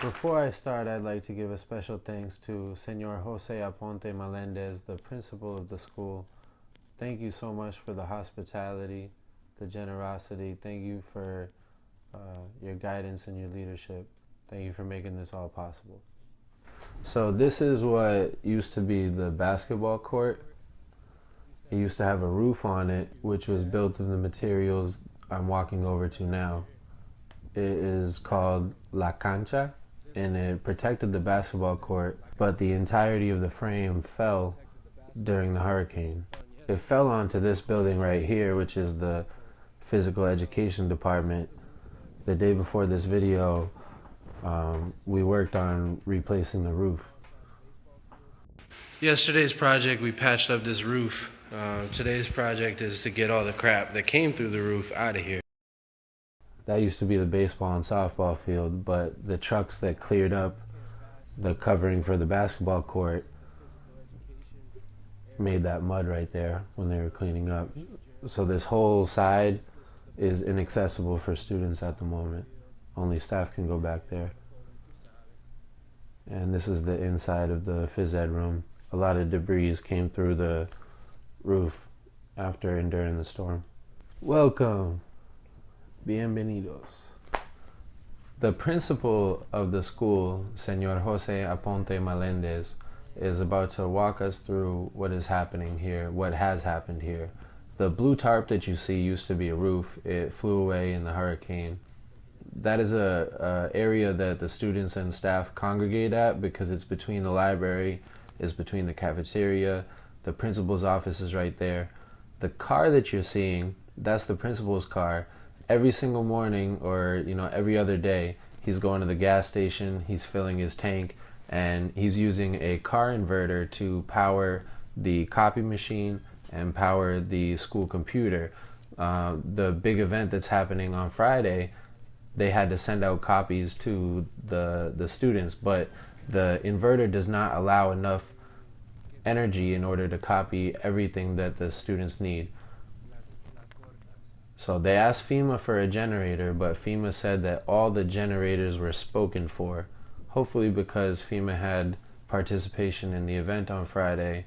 Before I start, I'd like to give a special thanks to Senor Jose Aponte Melendez, the principal of the school. Thank you so much for the hospitality, the generosity. Thank you for your guidance and your leadership. Thank you for making this all possible. So this is what used to be the basketball court. It used to have a roof on it, which was built of the materials I'm walking over to now. It is called La Cancha, and it protected the basketball court, but the entirety of the frame fell during the hurricane. It fell onto this building right here, which is the physical education department. The day before this video, we worked on replacing the roof. Yesterday's project, we patched up this roof. Today's project is to get all the crap that came through the roof out of here. That used to be the baseball and softball field, but the trucks that cleared up the covering for the basketball court made that mud right there when they were cleaning up. So this whole side is inaccessible for students at the moment. Only staff can go back there. And this is the inside of the phys ed room. A lot of debris came through the roof after and during the storm. Welcome. Bienvenidos. The principal of the school, Senor Jose Aponte Melendez, is about to walk us through what is happening here, what has happened here. The blue tarp that you see used to be a roof. It flew away in the hurricane. That is a area that the students and staff congregate at because it's between the library, it's between the cafeteria, the principal's office is right there. The car that you're seeing, that's the principal's car. Every single morning or every other day, he's going to the gas station, he's filling his tank, and he's using a car inverter to power the copy machine and power the school computer. The big event that's happening on Friday, they had to send out copies to the students, but the inverter does not allow enough energy in order to copy everything that the students need. So they asked FEMA for a generator, but FEMA said that all the generators were spoken for. Hopefully because FEMA had participation in the event on Friday,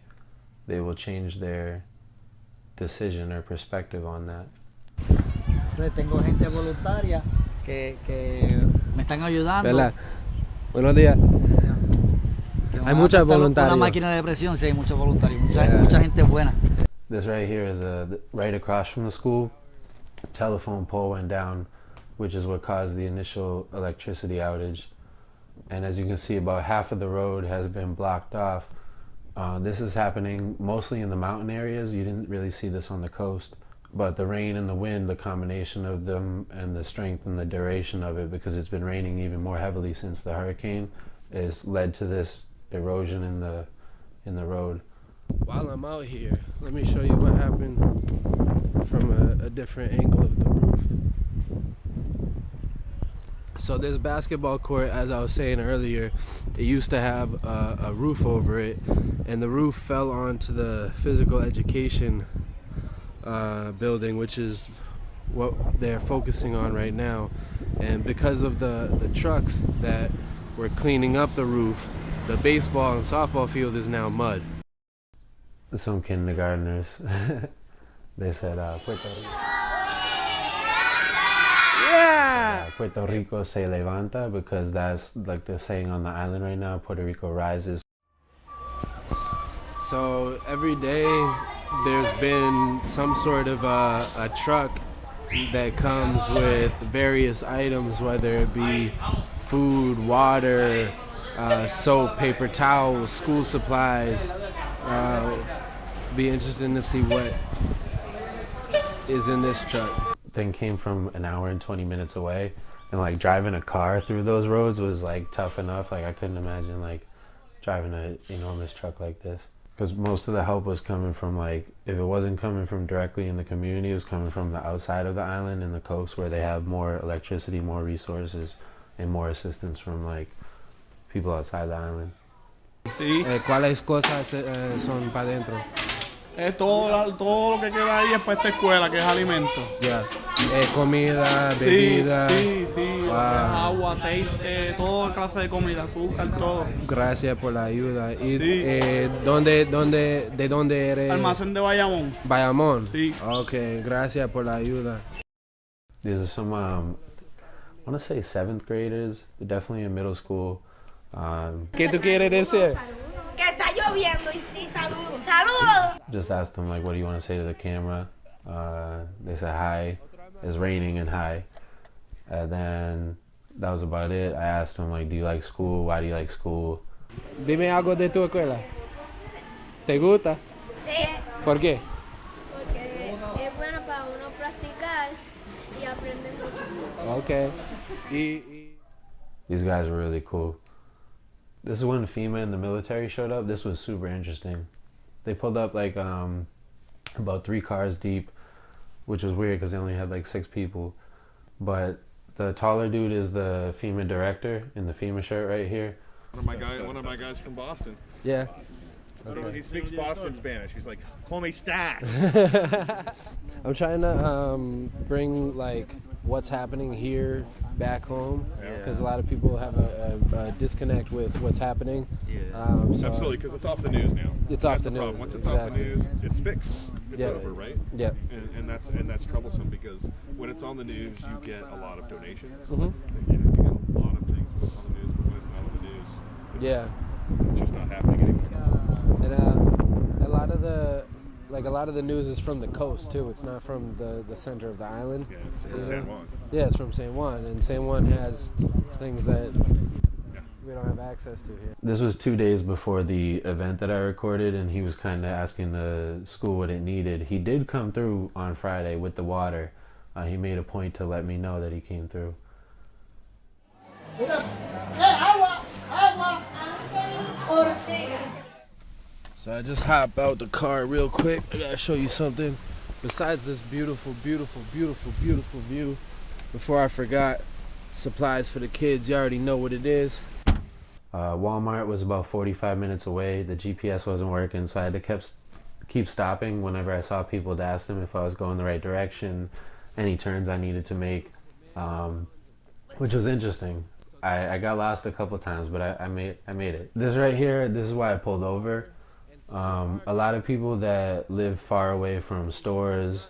they will change their decision or perspective on that. Tengo gente voluntaria que me están ayudando. ¿Verdad? Buenos días. Hay muchos voluntarios. Una máquina de presión, sí, hay muchos voluntarios. Mucha gente buena. This right here is right across from the school. Telephone pole went down, which is what caused the initial electricity outage. And as you can see, about half of the road has been blocked off. This is happening mostly in the mountain areas. You didn't really see this on the coast, but the rain and the wind, the combination of them and the strength and the duration of it, because it's been raining even more heavily since the hurricane, has led to this erosion in the road. While I'm out here, let me show you what happened from a different angle of the roof. So this basketball court, as I was saying earlier, it used to have a roof over it, and the roof fell onto the physical education building, which is what they're focusing on right now. And because of the trucks that were cleaning up the roof, the baseball and softball field is now mud. Some kindergartners, they said Puerto Rico. Yeah! Puerto Rico se levanta, because that's like they're saying on the island right now, Puerto Rico rises. So every day there's been some sort of a truck that comes with various items, whether it be food, water, soap, paper towels, school supplies. Be interesting to see what is in this truck. Thing came from an hour and 20 minutes away, and like driving a car through those roads was like tough enough. Like I couldn't imagine like driving a enormous truck like this, because most of the help was coming from, like, if it wasn't coming from directly in the community, it was coming from the outside of the island and the coast, where they have more electricity, more resources, and more assistance from like people outside the island. ¿Cuáles cosas son para adentro? todo lo que queda ahí es para esta escuela, que es alimento. Ya. Comida, bebida. Sí, Wow. agua, aceite, toda clase de comida, azúcar, todo. Gracias por la ayuda. ¿Y Sí. de dónde eres? Almacén de Bayamón. Bayamón. Sí. Ok, gracias por la ayuda. These are some, I want to say 7th graders, definitely in middle school. ¿Qué tú quieres decir? Que está lloviendo y sí, saludos. ¡Saludos! Just asked them, like, what do you want to say to the camera? They said hi. It's raining and hi. And then that was about it. I asked them, like, do you like school? Why do you like school? Dime algo de tu escuela. ¿Te gusta? Sí. ¿Por qué? Porque es bueno para uno practicar y aprender mucho. Ok. These guys were really cool. This is when FEMA and the military showed up. This was super interesting. They pulled up like about 3 cars deep, which was weird because they only had like 6 people. But the taller dude is the FEMA director in the FEMA shirt right here. One of my guys from Boston. Yeah. He speaks Boston Spanish. He's like, "Call me Stas." I'm trying to bring like what's happening here back home because a lot of people have a disconnect with what's happening. So Absolutely, because it's off the news now. It's off That's the news. problem. Once it's off the news, it's fixed. It's Yeah. over, right? Yep. And that's troublesome because when it's on the news, you get a lot of donations. Mhm. You get a lot of things when it's on the news, but when it's not on the news, it's just not happening anymore. And a lot of the news is from the coast too. It's not from the center of the island. Yeah, it's from San Juan. Yeah, it's from San Juan, and San Juan has things that we don't have access to here. This was 2 days before the event that I recorded, and he was kind of asking the school what it needed. He did come through on Friday with the water. He made a point to let me know that he came through. So I just hop out the car real quick. I gotta show you something. Besides this beautiful, beautiful, beautiful, beautiful view, before I forgot, supplies for the kids. You already know what it is. Walmart was about 45 minutes away. The GPS wasn't working, so I had to keep stopping whenever I saw people to ask them if I was going the right direction, any turns I needed to make, which was interesting. I got lost a couple times, but I made it. This right here, this is why I pulled over. A lot of people that live far away from stores,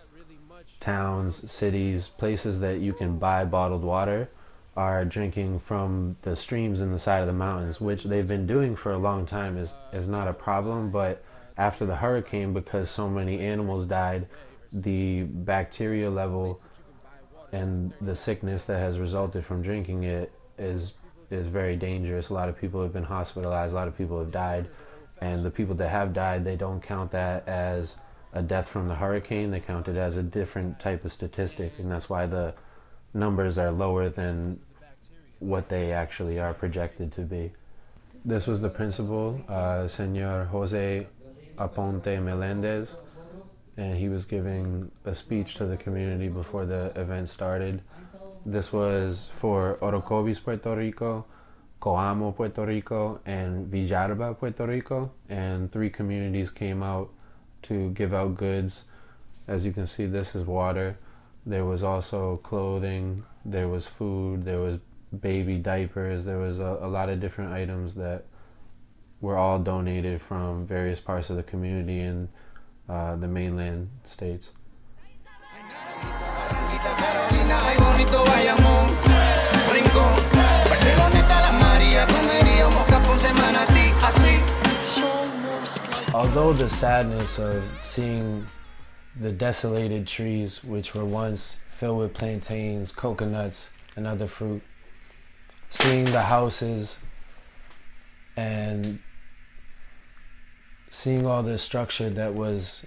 towns, cities, places that you can buy bottled water are drinking from the streams in the side of the mountains, which they've been doing for a long time is not a problem. But after the hurricane, because so many animals died, the bacteria level and the sickness that has resulted from drinking it is very dangerous. A lot of people have been hospitalized, a lot of people have died, and the people that have died, they don't count that as a death from the hurricane. They count it as a different type of statistic, and that's why the numbers are lower than what they actually are projected to be. This was the principal, Senor Jose Aponte Melendez, and he was giving a speech to the community before the event started. This was for Orocovis, Puerto Rico, Coamo, Puerto Rico, and Villalba, Puerto Rico, and 3 communities came out to give out goods. As you can see, this is water. There was also clothing, there was food, there was baby diapers, there was a lot of different items that were all donated from various parts of the community in the mainland states. Although the sadness of seeing the desolated trees, which were once filled with plantains, coconuts, and other fruit, seeing the houses and seeing all the structure that was